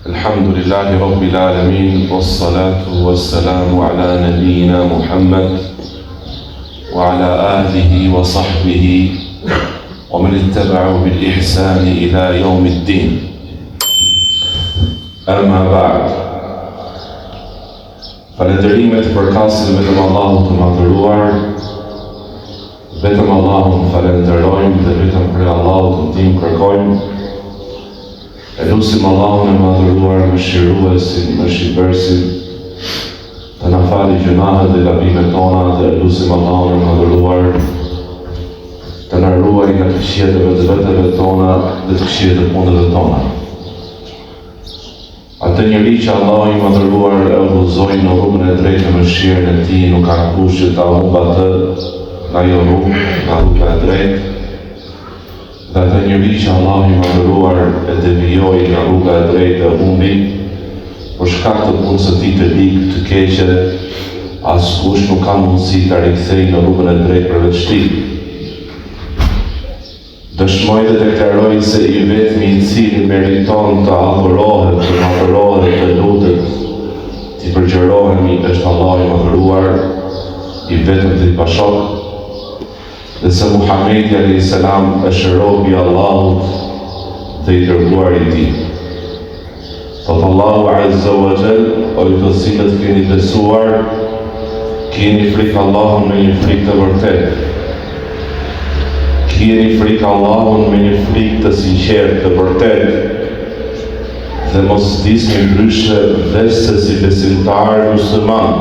Alhamdulillahi Rabbil Alamin, wassalatu wassalamu ala nabiyyina Muhammad wa ala alihi wa sahbihi wa man ittaba'ahu bil ihsani ila yawmiddin. Amma ba'd. Falënderimet përkasin vetëm Allahut të madhëruar, vetëm Allahun falenderojmë dhe vetëm për Allahut të ndihmë kërkojmë. E lusim Allahun e madhëruar, mëshiruesin, mëshirbërësin, të na fali gjunahet dhe gabimet tona, dhe lusim Allahun e madhëruar të na ruaj nga të këqijat e vetëve tona dhe të këqijat e punëve tona. Atë njeri që Allah i madhëruar e udhëzoi në rrugën e drejtë në mëshirën e tij, nuk ka kush që ta humbë atë nga ajo rrugë, nga rruga e drejtë. Dhe atë njeri që Allah i madhëruar e devijoi nga rruga e drejtë e humbi, për shkak të punës së tij të ligë të keqe, askush nuk ka mundësi ta rikthejë në rrugën e drejtë përveç tij. Dëshmoj dhe deklaroj se i vetmi i cili meriton të adhurohet, të madhërohet, të lutet, të përgjërohemi është Allah i madhëruar, i vetëm dhe i pashok, dhe se Muhamedi a.s. është robi Allahut dhe i dërguar i tij. Thotë Allahu Azza wa Jall, o ju të cilët keni besuar, keni frikë Allahun me një frikë të vërtetë. Keni frikë Allahun me një frikë të sinqertë, të vërtetë, dhe mos disni ndryshe veç se si besimtar musliman.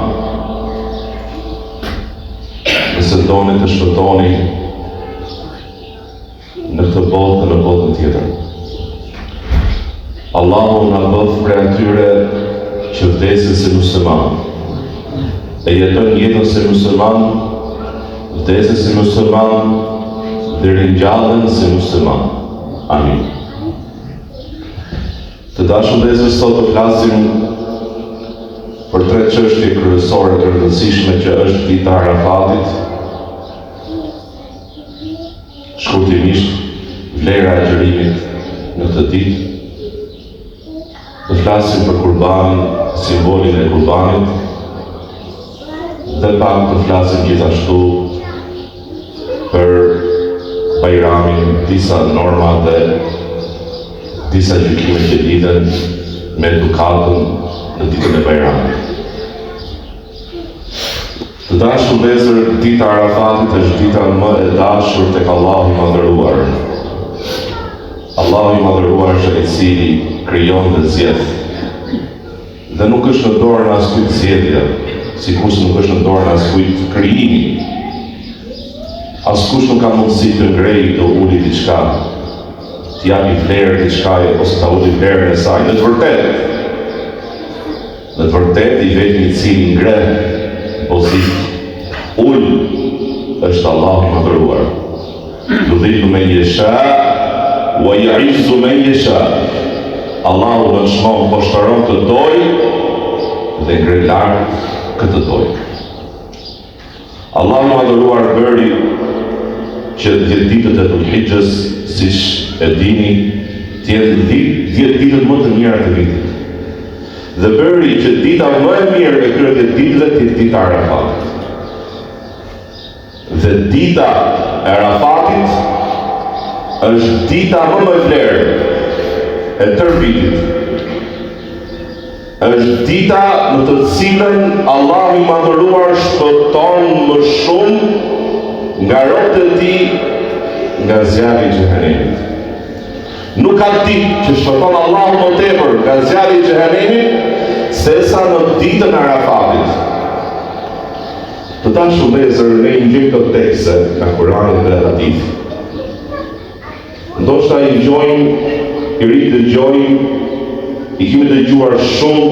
Nëse doni të shpëtoni në këtë botë dhe në botën tjetër. Allahu na bëf prej atyre që vdesin si musliman, e jetojnë jetën si musliman, vdesin si musliman, dhe ringjallen si musliman. Amin. Të dashur vëllezër, sot të flasim për tre çështje kryesore të rëndësishme që është dita e Arafatit. Shkurtimisht, vlera e xhirimit në këtë ditë. Të flasim për kurbanin, simbolin e kurbanit, dhe pak të flasim gjithashtu për Bajramin, disa norma dhe disa gjykime që lidhen me edukatën në ditën e Bajramit. Të dashur vëllezër, dita e Arafatit është dita më e dashur tek Allahu i madhëruar. Allahu i madhëruar është ai i cili krijon dhe zgjedh. Dhe nuk është në dorën e askujt zgjedhja, sikurse nuk është në dorën e askujt krijimi. Askush nuk ka mundësi të ngrejë, të uli diçka, të japi vlerë diçkaje ose ta uli vlerën e saj. Në të vërtetë i vetmi i cili ngreh ose ul është Allahu i madhëruar. Yudhillu men yasha wa yu'izzu men yasha. Allahu dëshmon poshtëron të dojë dhe ngre lart këtë dojë. Allahu i madhëruar bëri që 10 ditët e Dhul-Hijhes, siç e dini, të jenë 10 ditët më të mira të vitit. Dhe bëri që dita më e mirë e këtyre 10 ditëve të jetë dita e Arafatit. Dhe dita e Arafatit është dita më e vlerë e tërë vitit. Është dita në të cilën Allahu i madhëruar shpëton më shumë nga robët e tij nga zjarri i xhehenemit. Nuk ka ditë që shpëton Allahu më tepër nga zjarri i xhehenemit sesa në ditën e Arafatit. Të dashur vëllezër, ne i gjejmë këto tekste nga Kurani dhe Hadith. Ndoshta i dëgjojmë, i ridëgjojmë, i kemi dëgjuar shumë,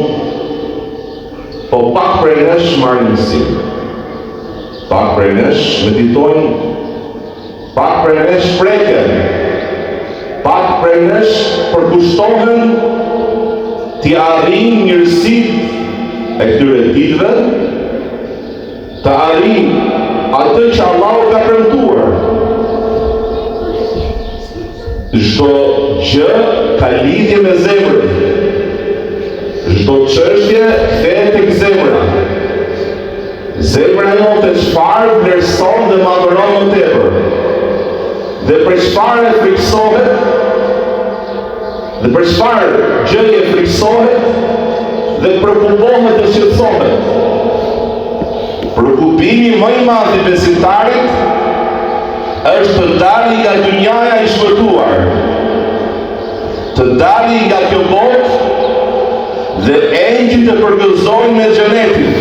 po pak prej nesh marrin mësim. Pak prej nesh meditojnë, pak prej nesh preken, pak prej nesh përkushtohen t'i arrijnë mirësitë e këtyre ditëve, të arrijnë atë që Allahu ka premtuar. Çdo gjë ka lidhje me zemrën. çdo çështje kthehet tek zemra. Zemra jote çfarë vlerëson dhe madhëron më tepër? Dhe për çfarë friksohet? Dhe për çfarë gjëje friksohet? Dhe preokupohet dhe shqetësohet? Preokupimi më i madh i besimtarit është të dali nga dynjaja i shpëtuar, të dali nga kjo botë dhe engjëjt të përgëzojnë me xhenetin.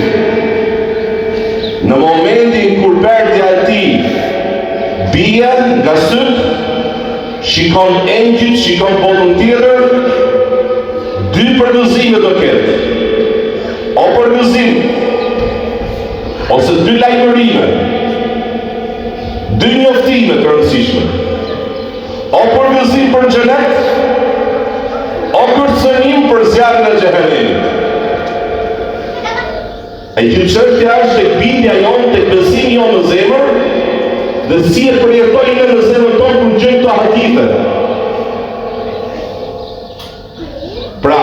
Në momentin kur berdhja e tij bie nga syt, shikon engjëjt, shikon botën tjetër, dy përgëzime do ketë. O përgëzim, ose dy lajmërime, dy njoftime të rëndësishme. O përgëzim për xhenet, o kërcënim për zjarrin e xhehenemit. E që çështja është tek bindja jonë, tek besimi jonë në zemër, dhe si e përjetojnë në zemër tonë kur gjejmë këto hadithe. Pra,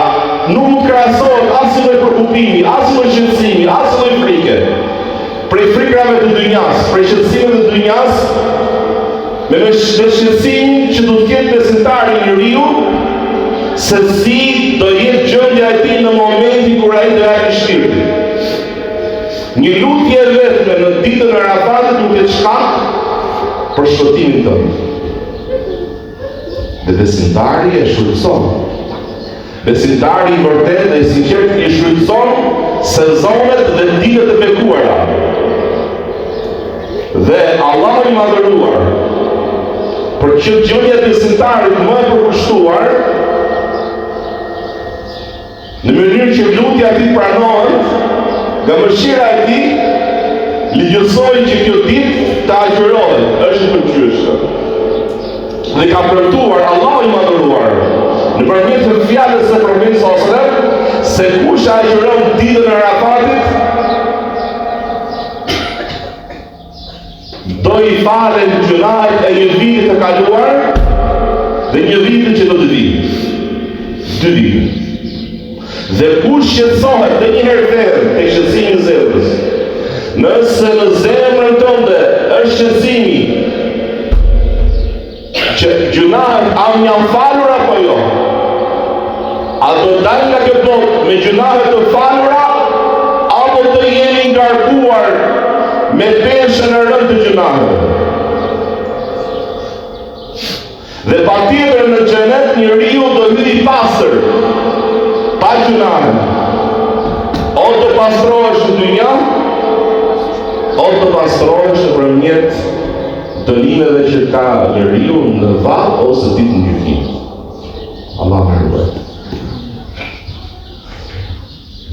nuk mund krahasohet asnjë preokupimi, asnjë shqetësimi, asnjë frikë. Prej frikrave të dynjas, prej shqetësimeve të dynjas, me shqetësimin që do të ketë besimtari njeriu, se si do jetë gjendja e tij në momentin kur ai do japë shpirtin. Një lutje e vetme në ditën e Arafatit nuk e shkak për shpëtimin tënd. Dhe besimtari e shfrytëson. Besimtari i vërtet dhe i sinqert i shfrytëson sezonet dhe ditët e bekuara. Dhe Allahu i madhëruar, për që gjendja e besimtarit më e përkushtuar, në mënyrë që lutja e tij pranohet, nga mëshira e tij, ligjësoi që kjo ditë të agjërohet, është i pëlqyeshme. Dhe ka premtuar Allahu i madhëruar nëpërmjet të fjalës së Profetit sallallahu alajhi wasallam se kush agjëron ditën e Arafatit, do i falen gjunahet e një viti të kaluar dhe një viti që do të vijë. 2 vite. Dhe kush shqetësohet dhe një herë tjetër tek shqetësimi i zemrës, nëse në zemrën tënde është shqetësimi që gjunahet a më janë falur apo jo, a do dalë nga kjo botë me gjunahet të falura, apo të jemi ngarkuar me peshën e rëndë të gjunahet. Dhe patjetër në xhenet njeriu do hyjë i pastër, pa gjunahet. O të pastrohesh në dynja, o të pastrohesh nëpërmjet dënimeve që ka njeriu në varr ose ditë në gjykim. Allah më ruaj.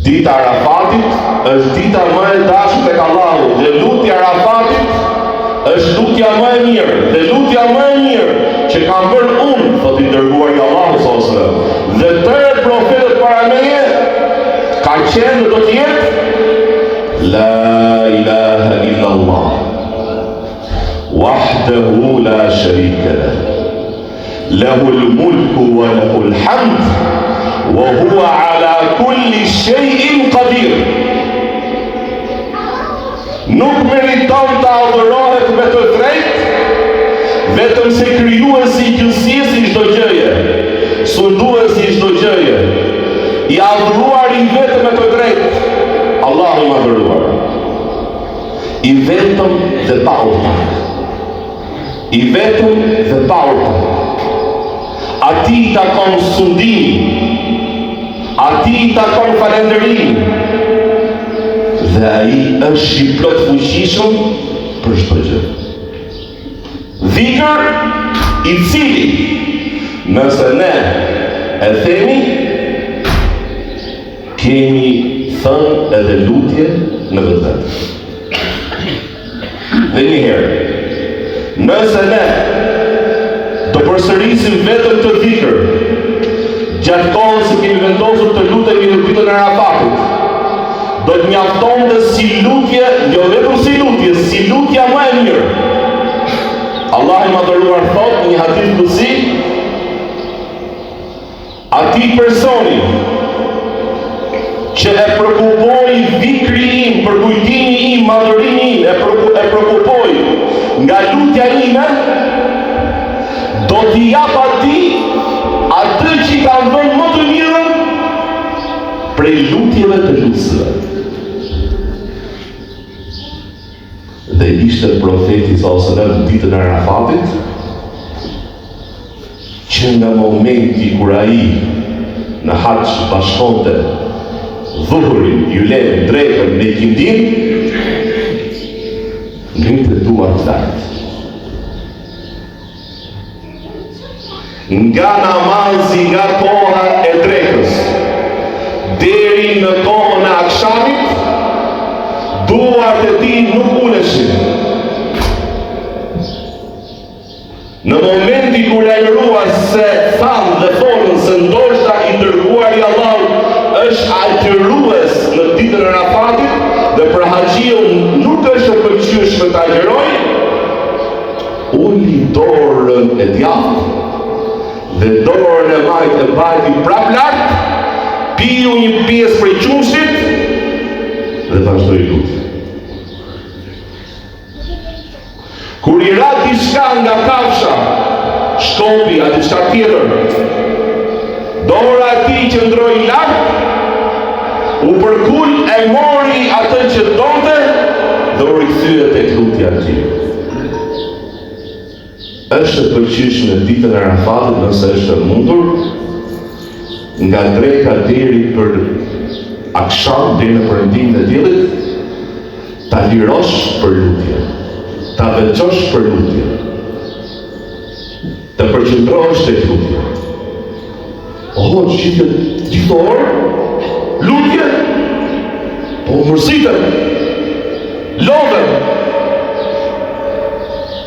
Dita e Arafatit është dita më e dashur tek Allahu dhe lutja e Arafatit është lutja më e mirë dhe lutja më e mirë që kam bërë unë, thotë i dërguari i Allahut sallallahu alaihi wasallam. Dhe tërë profetët para meje ka qenë do të jetë La ilaha illallah wahdahu la sharika lahu lahul mulku wa lahul hamd wa huwa ala kulli shay'in qadir. Nuk meriton të adhurohet me të drejtë vetëm se krijuesi i gjithësisë i çdo gjëje, sunduesi i çdo gjëje, i adhuruar i vetëm me të drejtë, Allahu i madhëruar, i vetëm dhe pa ortak, i vetëm dhe pa ortak. Ati i takon sundimi, ati i takon falënderimi, dhe ai është i plot fuqishëm për çdo gjë. Dhikër i cili, nëse ne e themi, kemi thënë edhe lutje në vetë. Dhe një herë, nëse ne do përsërisim vetëm të dhikër, gjatë kohës që kemi vendosur të lutemi në ditën e Arafatit, do të mjaftonte si lutje, jo vetëm si lutje, si lutja më e mirë. Allah i madhëruar thot në një hadith qudsi, ati personi që e prekupoj vikri im, për kujtimi im, madhërimi im, e prekupoj nga lutja ime, do t'i jap atij atë që i kanë dhënë më të mirën prej lutjeve të lutsëve. Dhe ishte profeti sallallahu alajhi wasallam ditën e Arafatit, që nga momenti kur ai në haç bashkonte dhuhurin, julen, drekën me kindin, ngritë duart lartë. Nga namazi nga koha e drekës deri në kohën e akşamit, duart e tij nuk uleshin. Në momenti kur lajmërua se thanë dhe thonën se ndoshta i dërguari i Allahut është agjërues në ditën e Arafatit dhe për haxhiun nuk është e pëlqyeshme ta agjërojë, uli dorën e djathtë dhe dorën e majtë e bajti prap lart, piu një pjesë prej qumshit dhe vazhdoi lutjen. Kur i ra diçka nga kafsha, shkopi, a diçka tjetër, dora e tij qëndroi lart, u përkul e mori atë që donte dhe u rikthye tek lutja e tij. Është e pëlqyeshme në ditën e Arafatit, nëse është e mundur, nga dreka deri për akşam, deri në perëndimin e diellit, ta lirosh për lutje, ta veçosh për lutje, të përqendrohesh tek lutja. Gjithë orë, lutje, po mërzitën, lodhen,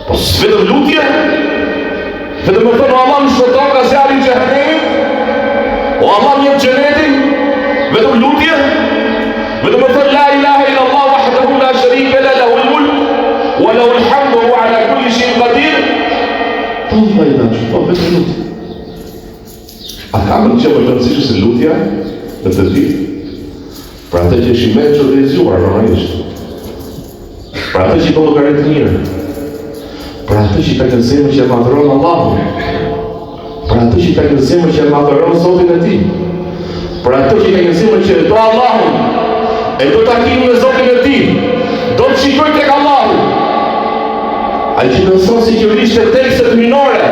po vetëm lutje, vetëm me thënë o Allah në shpëton nga zjarri i xhehenemit, o Allah në xhenetin, vetëm lutje, vetëm me thënë la ilaha illallah wahdahu la sharika lahu lahul mulk wa lahul hamdu wa huwa ala kulli shay'in qadir. Po vetëm lutje. A ka më që më përësishë se lutja në të ditë? Pra atë që është i me që dhe i zjuar, normalisht. Pra atë që i bëllë garet mirë. Pra atë që i ka kënësime që e madhëronë Allahun. Pra atë që i ka kënësime që e madhëronë Zotin e ti. Pra atë që i ka kënësime që e do Allahun, e do takimin me Zotin e ti, do të shikoj tek Allahun. A i që nëson si që rishte tekstet minore,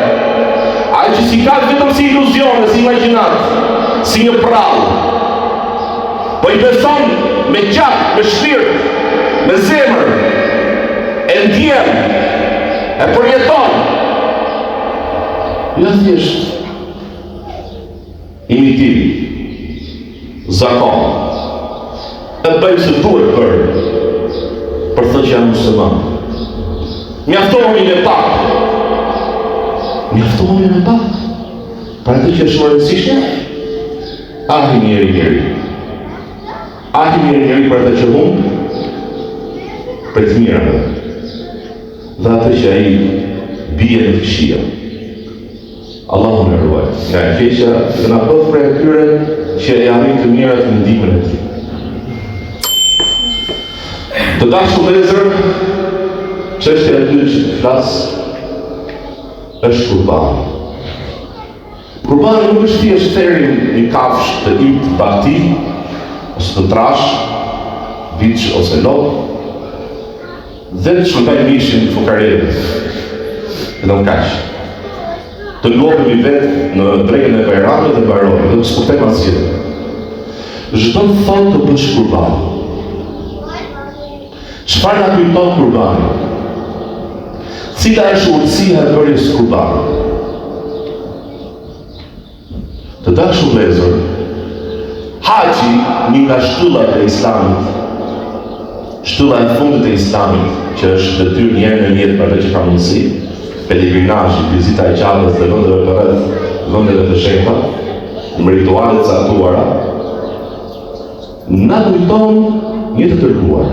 ai që si ka vetëm si iluzione, si imagjinat, si një prallë, po i beson me gjak, me shpirt, me zemër, e ndjen, e përjeton, jo thjesht imitim, zakon, e bëjmë se duhet për thë që jam musliman. Mjaftohemi me pak, mjaftohemi me pak, për atë që është më rëndësishme, ahi njeri, ahi njeri për atë që humbë, për të mirëve, dhe atë që ai bie në fshia. Allahu në ruaj, nga e keqja dhe nga bëth për e tyre që e arrin të mirat në ndihmën e tij. Të dashur vëllezër, çështja e dytë që flas është kurbani. Kurbani nuk është thjesht theri një kafshë të yt bakti, ose të trash, biç ose lop, dhe të shkëtaj mishin fukareve. Edhe në kaq. Të ngopemi vetë në drekën e Bajramit dhe Bajramit, dhe të shkëtojmë asgjë. Çdo thot të bësh kurbani. Çfarë na kujton kurbani? Cila është urtësia e bërjes kurbanit? Të dashur vëllezër, haxhi, një nga shtyllat e Islamit, shtylla e fundit e Islamit, që është detyrë një herë në jetë për atë që ka mundësi, pelegrinazhi, vizita e Qabës dhe vendeve të rreth, vendeve të shenjta, në rituale të caktuara, na kujton një të tërguar.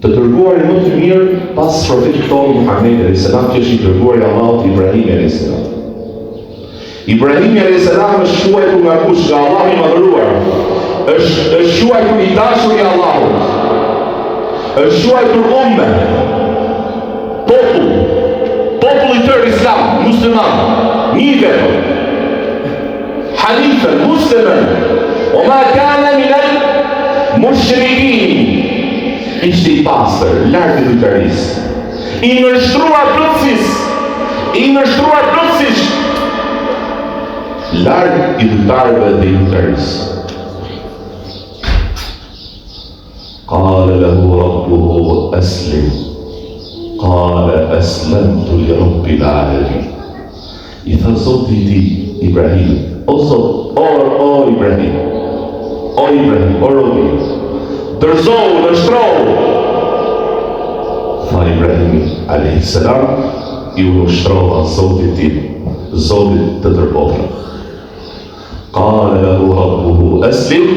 Të tërguari më të mirë pas profetit tonë Muhamedi a.s. që është i tërguari Allahut Ibrahim a.s. Ibrahim a.s. është quajtur nga kush? Nga Allahu i madhëruar. është quajtur i dashur i Allahut, është quajtur umme, popull i tërë islam, musliman, një vetëm, hanifen, musliman, o ma kana minal mushrikin, ishte i pastër, larg i dhujtarisë, i nështruar plotësisht, larg i dhujtarëve dhe i dhujtarisë. Qala lahu rabbuhu aslim, qala aslamtu li rabbil alamin. I tha Zoti i tij Ibrahim, o Zot, o Ibrahim, o robi, dërzohu, nështrohu. Tha Ibrahim a.s. i nështrova Zotit tim, Zotit të tërbotrave. Qala lahu rabbuhu aslim,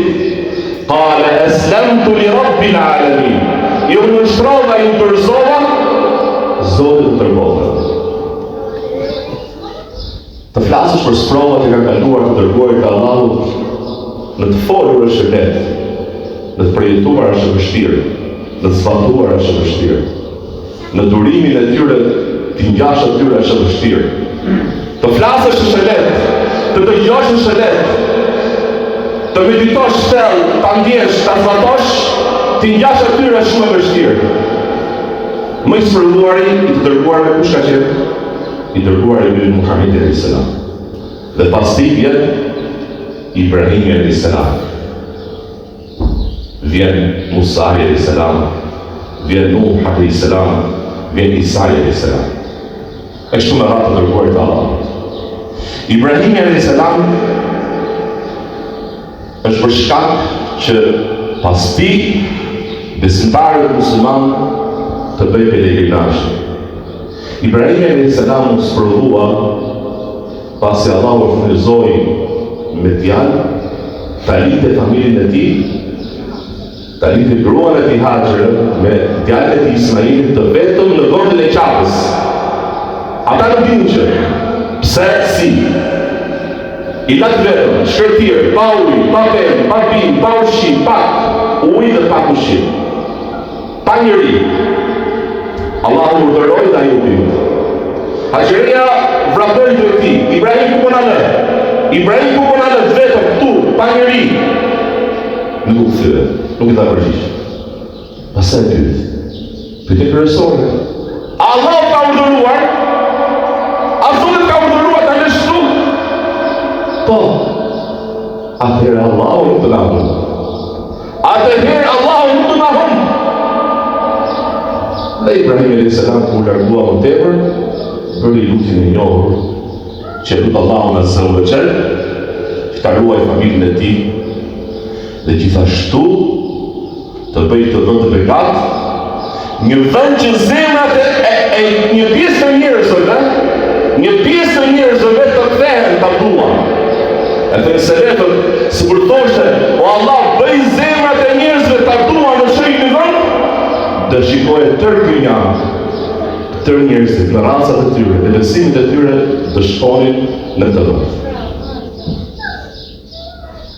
qala aslamtu li rabbil alamin. I nështrova, i dërzova Zotit të tërbotrave. Të flasësh për sprovat e ka kaluar të dërguarit të Allahut, në të folur është lehtë, në të përjetuar është vështirë, në të zbatuar është vështirë, në durimin e tyre, të ngjash atyre është vështirë. Të flasësh është lehtë, të dëgjosh është lehtë, të meditosh thellë, ta ndjesh, ta zbatosh, të ngjash atyre është shumë e vështirë. Më i shpërnduari i të dërguarve kush ka qenë? I dërguar i Muhamedi a.s. Dhe pas tij vjen Ibrahimi a.s. Vjen Musa a.s. Vjen Nuh a.s. Vjen Isa a.s. E kështu me radhë të dërguarit të Allahut. Ibrahimi a.s. është për shkak që pas tij besimtarët musliman të bëjnë pelegrinazh. Ibrahimi a.s. u sprovua pasi Allahu e furnizoi me djalë, ta lidhte familjen e tij, ta lidhte gruan e tij Haxherën me djalin e tij Ismailit të vetëm në vendin e Qafës. Ata nuk dinë që pse si. I latë vetëm, shkërtirë, pa ujë, pa pemë, pa bimë, pa ushqim, pak ujë dhe pak ushqim. Pa njëri. Allahu urdhëroi dhe ai u bindë. Haxheria vrapoi të tij. Ibrahim ku po na lë vetëm këtu, pa njëri. Nuk u kthye, nuk i dha përgjigje. Pastaj pyet kryesore. Allah ka urdhëruar? A Zoti ka urdhëruar ta lësh këtu? Po. Atëherë Allahu nuk të na humbë. Atëherë Allahu nuk të na humbë. Dhe Ibrahim a.s. ku largua më tepër, bëri lutjen e njohur, që lut Allahun azza wa jall, që ta ruaj familjen e tij, dhe gjithashtu të bëj të vend të bekat, një vend që zemrat e një pjesë të njerëzve, të kthehen ta duan. E të selefët, si kur thoshte, o Allah, bëj zemrat e njerëzve ta duan në shërin e vend, dhe shikoje tërë dynja, tërë njerëzit, në racat e tyre, dhe besimit e tyre, dhe shkonin në të vend.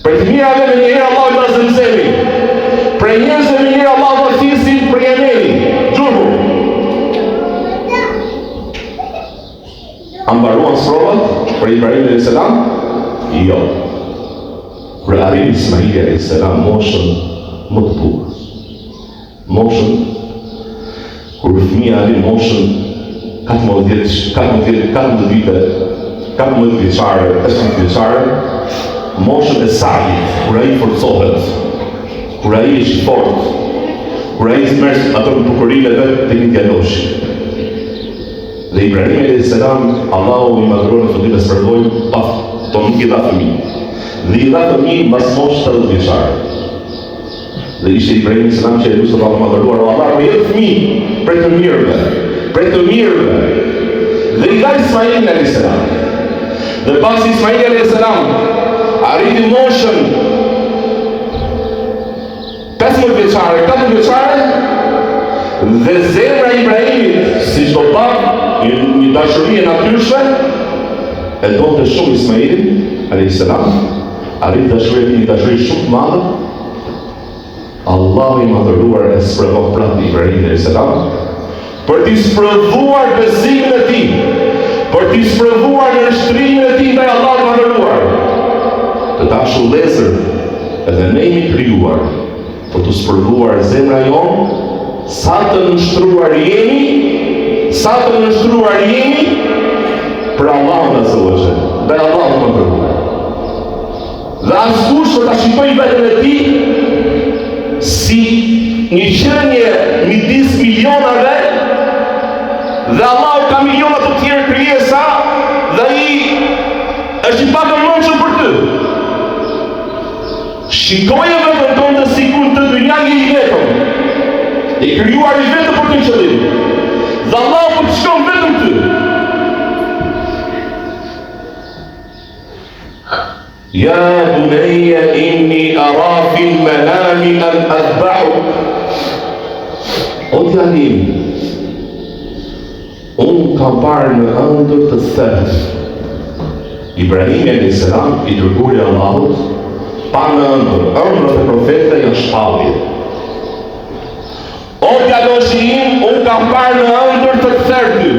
Për të mirave me njëherë Allah i da Zemzemi, për njerëzve me njëherë Allah i da Fisin për Jemeni, Gjurhu. Ambaruan sprovat për Ibrahim a.s. Jo. Për arrim Ismaili a.s. moshën më të bukur. Moshën, kur fëmija arrim moshën 14 vite, 14 vjeçare, 15 vjeçare, moshën e sajit, kur ai forcohet, kur ai është fort, kur ai merr ato bukurinë vetë të një djaloshi. Dhe Ibrahim a.s. Allahu i madhruar në fëndime spërvoj, to nuk i dha fëmijë. Dhe i dha fëmijë mbas moshës 70 vjeçare. Dhe ishte Ibrahim a.s. që e lusë Allahu i madhruar, o Allah, me jetë fëmijë prej të mirëve. Dhe i dha Ismailin a.s. Dhe pas Ismaili a.s. arriti moshën 15 vjeçare, 14 vjeçare, dhe zemra e Ibrahimit, si çdo bab, një dashuri e natyrshme, e donte shumë Ismailin a.s. arrit dashuria një dashuri shumë të madhe, Allahu i madhëruar e sprovon prapë Ibrahimin alayhis salam për t'i sprovuar besimin e tij, për t'i sprovuar nështrimin e tij ndaj Allahut të madhëruar. Të dashur vëllezër, edhe ne jemi krijuar për të sprovuar zemra jonë, sa të nështruar jemi për Allahun azza wa jalla, ndaj Allahut të madhëruar. Dhe askush për ta shikojë veten e tij si një qenie midis milionave, dhe Allahu ka miliona të tjerë krijesa dhe ai është i pakëndshëm për ty. Shikoje veten tonë sikur të dynja një i vetëm, i krijuar i vetëm për të qëllim. Dhe Allahu po të shkon vetëm ty. Ja bunayya inni ara fil manami an adbahuk. O djalim, unë kam parë në ëndër të thellë. Ibrahimi alayhis salam, i dërguari i Allahut, pa në ëndrat e profetëve janë shpallje. O djaloshi im, unë kam parë në ëndër të thellë.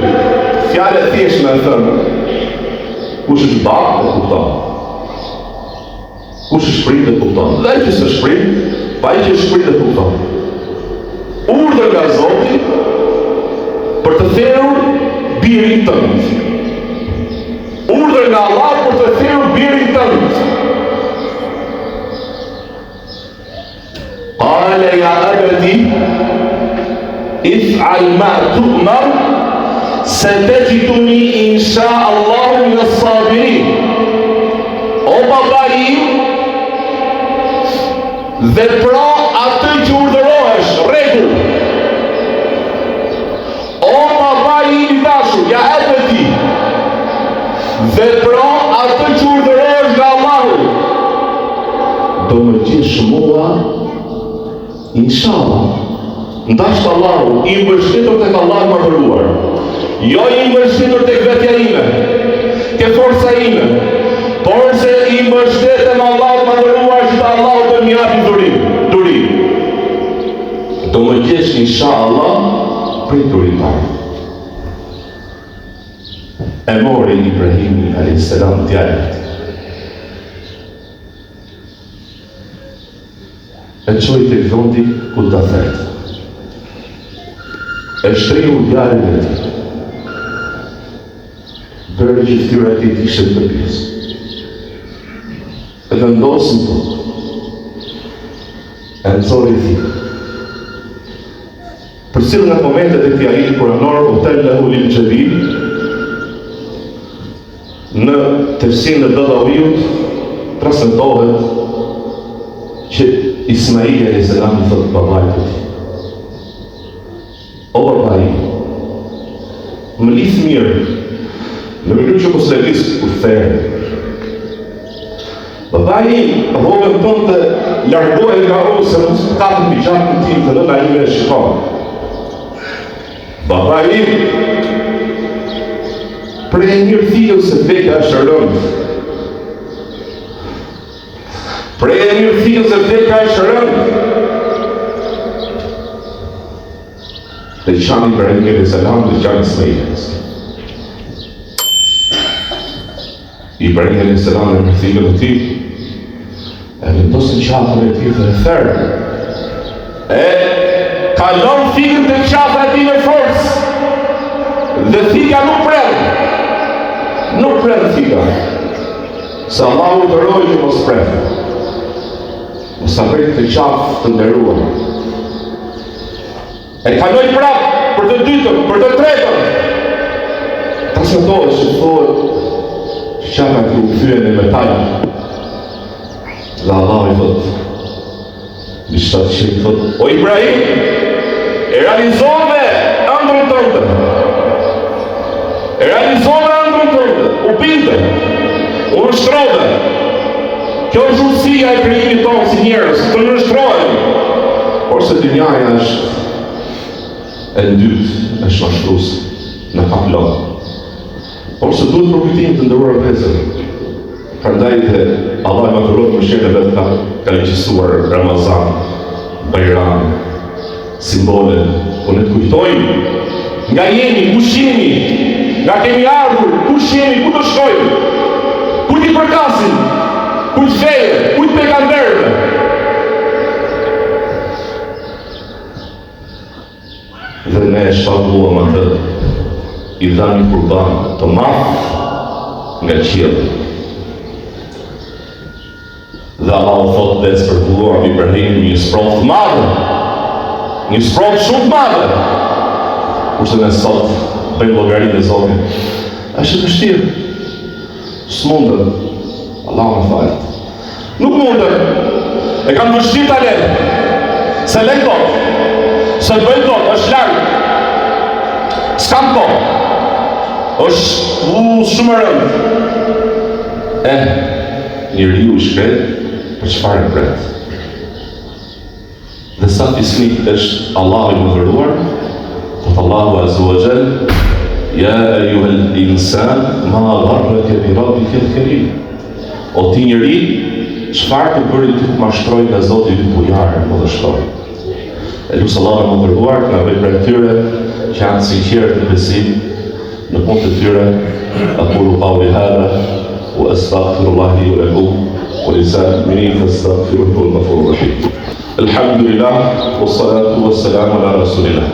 Fjalë e thjeshtë më thënë. Kush është bardh e kupton. Kush është shprit e kupton. Dhe ai që s'është shprit, pa ai që është shprit e kupton. Urdhër nga Zoti për të thirrur birin tënd. Urdhër nga Allah për të thirrur birin tënd. Qala ya abati if'al ma tu'mar satajiduni insha Allah min as-sabirin. O baba im, vepro atë që urdhërohesh, rregull. O baba im i dashur, ja abati, vepro atë që urdhërohesh nga Allahu. Do më gjesh mua, inshallah. Ndashtë Allahu, i mbështetur tek Allahu i madhëruar. Jo i mbështetur tek vetja ime, ke forca ime, por se i mbështetem Allahu i madhëruar që Allahu do më japi durim. Do më gjesh inshallah prej durimtarë. E mori Ibrahimi alayhis salam djalit. E qoj të vendi ku ta thërë. E shtriu djalin e tij. Bërë që fytyra e tij të ishte të pjesë. E vendosën të. E nëzori i thikë. Për cilën nga momentet e këtij ajiti kuranor, hotel lehu lil Xhelil, në tefsirin e Badawiut transmetohet që Ismaili alayhis salam i thotë babait të tij: O babai, më lidh mirë, në mënyrë që mos lëviz kur therë. Babai, rrogën tonë të largohen nga unë, se mos të kapën pijamin tim të nëna ime e shikon. Babai, prej mirë thiju se veka është rëndë. Prej mirë thiju se veka është rëndë. Dhe i qani Ibrahimi alayhis salam dhe i qani Ismaili. Ibrahimi alayhis salam e mërthikën e ti, e vendosin qafën e ti dhe e thërë. E kalon fikën të qafën e ti me forcë. Dhe fika nuk prerë. Nuk prerë fika. Se Allahu të rojë që mos prerë. Mos apret të qafë të nderuar. E kaloj prapë për të dytën, për të tretën. Transmetohet që thotë që qafa të u kthyen në metal. Dhe Allah i thotë, në shtatë që i thotë: O Ibrahim, e realizove ëndrën tënde. E realizove ëndrën tënde, u binde, u nështrove. Kjo është urësia e krijimit tonë si njerëz, të nështrojmë. Por se dynjaja është e dytë, është mashtruese, në kaplon. Por se duhet përkujtim të ndëruar vëllezër. Prandaj dhe Allah më dhuroi më shënë vetë ka regjistruar Ramazan, Bajram, simbole, po ne të kujtojmë nga jemi, kush jemi, nga kemi ardhur, kush jemi, ku të shkojmë, ku t'i përkasim, ku t'feje, ku t'pejgamberëve. Dhe ne e shpatuam atë, i dhani kurban të madh nga qielli. Dhe Allah thot dhe spërkulluar Ibrahim një sprov të madhe, një sprov shumë të madhe. Kurse ne sot bëjmë llogaritë e Zotit, është vështirë, s'mundë, Allah më falë. Nuk mundë, e kanë vështirë ta lejë, se lejë do, se bëjë do, është largë, s'kam do, është shumë rëndë. Njeriu i shkret, për çfarë e pret? Dhe sa fisnik është Allahu i mëdhëruar, thot Allahu azza wa jall, ja ayyuhal insan ma gharraka bi rabbikal karim. O ti njeri, çfarë të bëri ty të mashtroj nga Zoti i bujar, modështor. E lutë Allahu i mëdhëruar të na bëjë prej tyre që janë sinqertë në besim, në punë të tyre, aqulu qawli hadha وأستغفر الله لي ولكم ولسائر المؤمنين فاستغفروه الغفور الرحيم. الحمد لله والصلاة والسلام على رسول الله.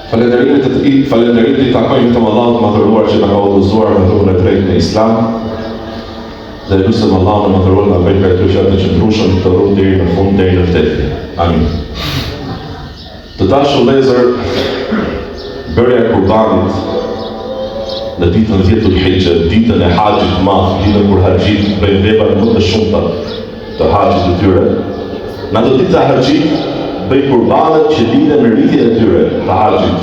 Falënderimit i takojnë të Allahut madhëruar që na ka udhëzuar në rrugën e drejtë në Islam. Dhe lutem Allahun madhëruar na bëjë për që të qëndrueshëm të rrugë deri në fund, deri në vdekje. Amin. Të dashur vëllezër, bërja e kurbanit në ditën 10 Dhulhijhe, ditën e haxhit të madh, ditën kur haxhit bëjnë vepra më të shumta të haxhit të tyre. Në ato ditë të haxhit bëjnë kurbanet që lidhen me rritjen e tyre të haxhit.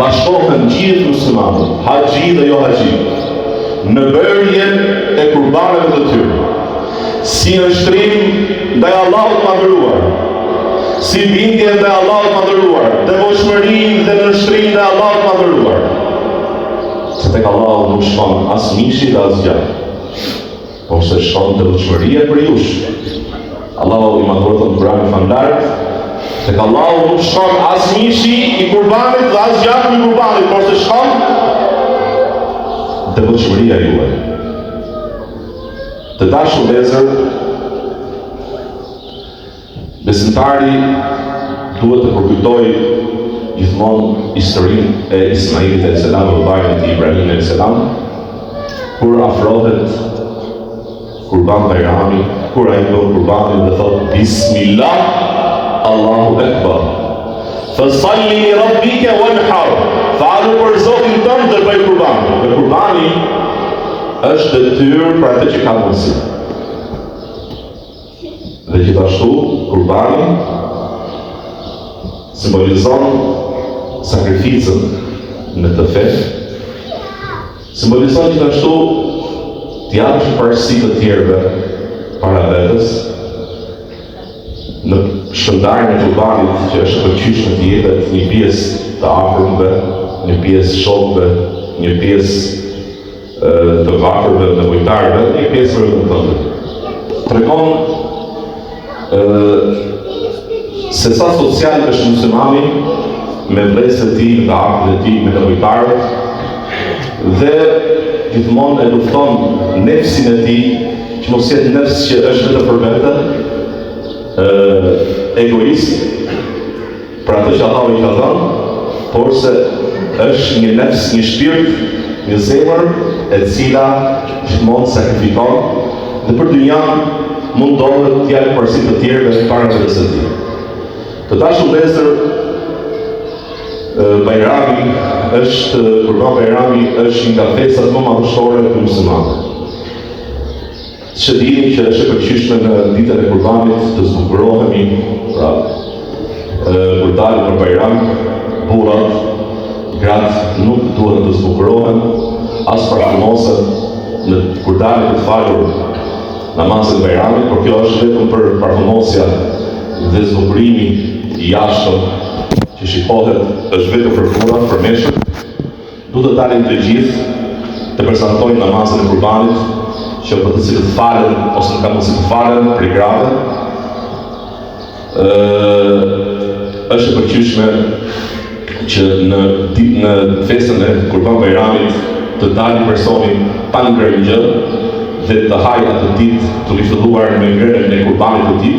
Bashkohen gjithë muslimanët, haxhi dhe jo haxhi, në bërjen e kurbaneve të tyre, si nështrim ndaj Allahut të madhëruar, si bindje ndaj Allahut të madhëruar, devotshmëri dhe nështrim ndaj Allahut të madhëruar. Se tek Allahu nuk shkon as mishi dhe as gjatë, por se shkon devotshmëria për jush. Allahu i madhëruar thot në Kur'anin famlar, tek Allahu nuk shkon as mishi i kurbanit dhe as gjatë i kurbanit, por se shkon devotshmëria juaj. Të dashur vëllezër, besimtari duhet të përkujtojë gjithmonë historinë e Ismailit alayhis salam dhe vajrit të Ibrahimit alayhis salam, kur afrohet kurban Bajrami, kur ai bën kurbanin dhe thot Bismillah, Allahu Akbar. Fasalli li rabbika wanhar. Falu për Zotin tënd dhe bëj kurban. Dhe kurbani është detyrë për atë që ka mundësi. Dhe gjithashtu kurbani simbolizon sakrificën në të fe, simbolizon gjithashtu t'japësh parësi të tjerëve para vetes, në shëndarjen e kurbanit që është përqysh në jetët një pjesë të afërmve, një pjesë shokëve, një pjesë të varfërve, nevojtarëve, një pjesë për të tënde. Tregon se sa social është muslimani me vlesë të tij, me afërmët e tij, me nevojtarët, dhe gjithmonë e lufton nefsin e tij, që mos jetë nefs që është vetëm për vete, egoist, për atë që Allahu i ka dhënë, por se është një nefs, një shpirt, një zemër e cila gjithmonë sakrifikon dhe për dynjan mundohet t'japë parësi të tjerëve para vetes së tij. Të dashur vëllezër, Bajrami është, kurban Bajrami është një nga festat më madhështore të muslimanëve. Që dini që është e përqyeshme në ditën e kurbanit të zbukurohemi, pra kur dalim për Bajram, burrat, gratë nuk duhet të zbukurohen, as parfumose kur dalim për të falur namazin e Bajramit, por kjo është vetëm për parfumosja dhe zbukurimi i jashtëm që shikohet është vetëm për burrat, për meshkujt. Duhet të dalim të gjithë të prezantojnë namazin e kurbanit, që për të cilët falen ose nuk ka mundësi të falen për grave. Është e përqyeshme që në festën e Kurban Bayramit të dalë personi pa ngrënë gjë dhe të hajë atë ditë duke filluar me ngrënien e kurbanit të tij.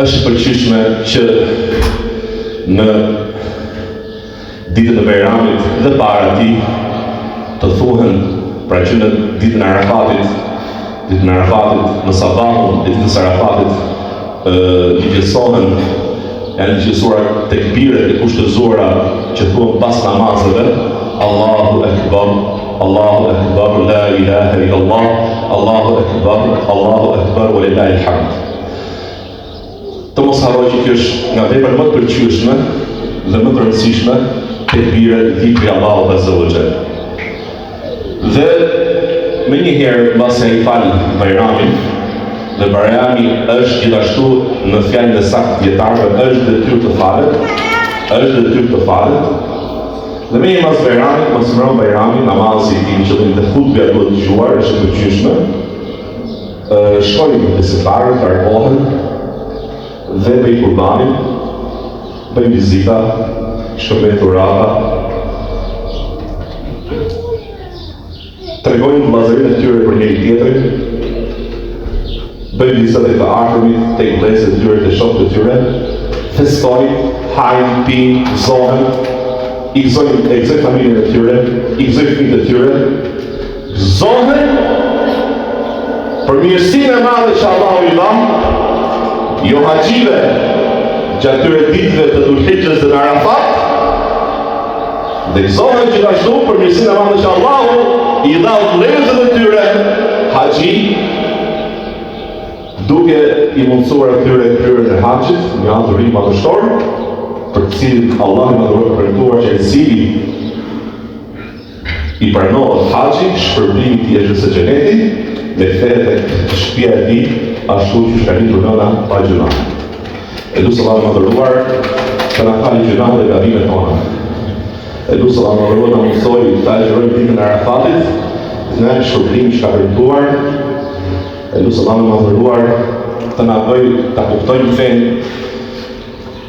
Është e përqyeshme që në ditën e Bayramit dhe para tij të thuhen pra që në ditën e Arafatit në sabahun e ditës së Arafatit ligjesohen janë ligjesuar tekbiret e kushtëzuara që thuhen pas namazeve: Allahu Akbar, Allahu Akbar, la ilaha illallah, Allahu Akbar, wa lillahil hamd. Të mos harroj që kjo është nga veprat më të pëlqyeshme dhe më të rëndësishme tekbiret dhikri Allahu Azza wa Jall. Dhe me njëherë mbasi ai fal Bayramin, dhe Bayrami është gjithashtu në fjalën e saktë dietarëve është detyrë të falet. Dhe me një mas Bayramit, mas mbrëm Bayrami, namazi i qëllim dhe hutbja duhet dëgjuar, është e përqyeshme. Shkojmë besimtarët, largohen dhe bëjnë kurbanin, bëjnë vizita, shkëmbejnë dhurata, tregojnë vllazërinë e tyre për njëri tjetrin, bëjnë vizitat e të afërmit, tek vëllezërit e tyre, të shokët e tyre, festojnë, hajnë, pinë, gëzohen, i gëzojnë familjen e tyre, i gëzojnë fëmijët e tyre, gëzohen për mirësinë e madhe që Allahu i dha, jo haxhive gjatë këtyre ditëve të Dhulhixhes dhe në Arafat, dhe gëzohen gjithashtu për mirësinë e madhe që Allahu i dha vëllezërve të tyre haxhi, duke i mundësuar atyre kryrën e haxhit, një adhurim madhështor, për të cilin Allah i madhëruar përënduar që e cili i pranohet haxhi, shpërblimi i tij është së xheneti, me kthehet tek shtëpia e tij, ashtu që ka lindur nëna pa gjuna. E lutem Allahun e madhëruar të na falë gjunat dhe gabimet tona. E lutem Allahun e madhëruar të na mësojë të agjërojmë ditën e Arafatit në shpërblimin që ka premtuar. E lutem Allahun e madhëruar të na bëjë ta kuptojmë fenë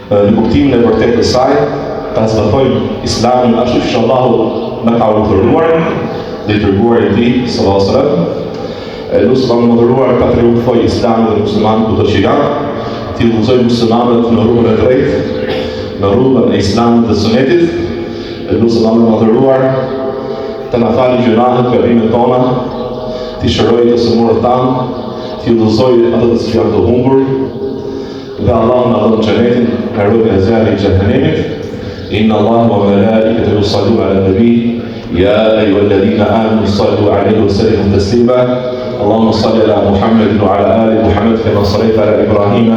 në kuptimin e vërtetë të saj, ta zbatojmë Islamin ashtu që Allahu na ka urdhëruar dhe i dërguari i tij sallallahu alaihi wasallam. E lutem Allahun e madhëruar ta triumfojë Islami dhe muslimanët kudo që janë, të udhëzojë muslimanët në rrugën e drejtë, në rrugën e Islamit dhe Sunetit. E lutem Allahun e madhëruar të na falë gjunahet, gabimet tona, të shërojë të sëmurët tanë, të udhëzojë ato të cilët janë të humbur, dhe Allah në dhëmë qenetin, në rrugën e zjarrit të xhehenemit. Inna Allah wa malaikatahu yusalluna ala nabi, ya ayyuhalladhina amanu sallu alayhi wa sallimu taslima. Allahumma salli ala Muhammad wa ala ali Muhammad kama sallaita ala Ibrahim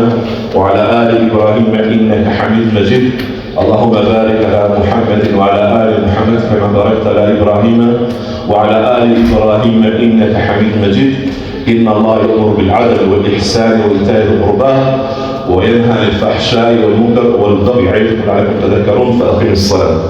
wa ala ali Ibrahim innaka Hamidum Majid. اللهم بارك على محمد وعلى آل محمد كما باركت على إبراهيم وعلى آل إبراهيم إنك حميد مجيد. إن الله يأمر بالعدل والإحسان وإيتاء ذي القربى وينهى عن الفحشاء والمنكر والبغي يعظكم لعلكم تذكرون فأقيموا الصلاة.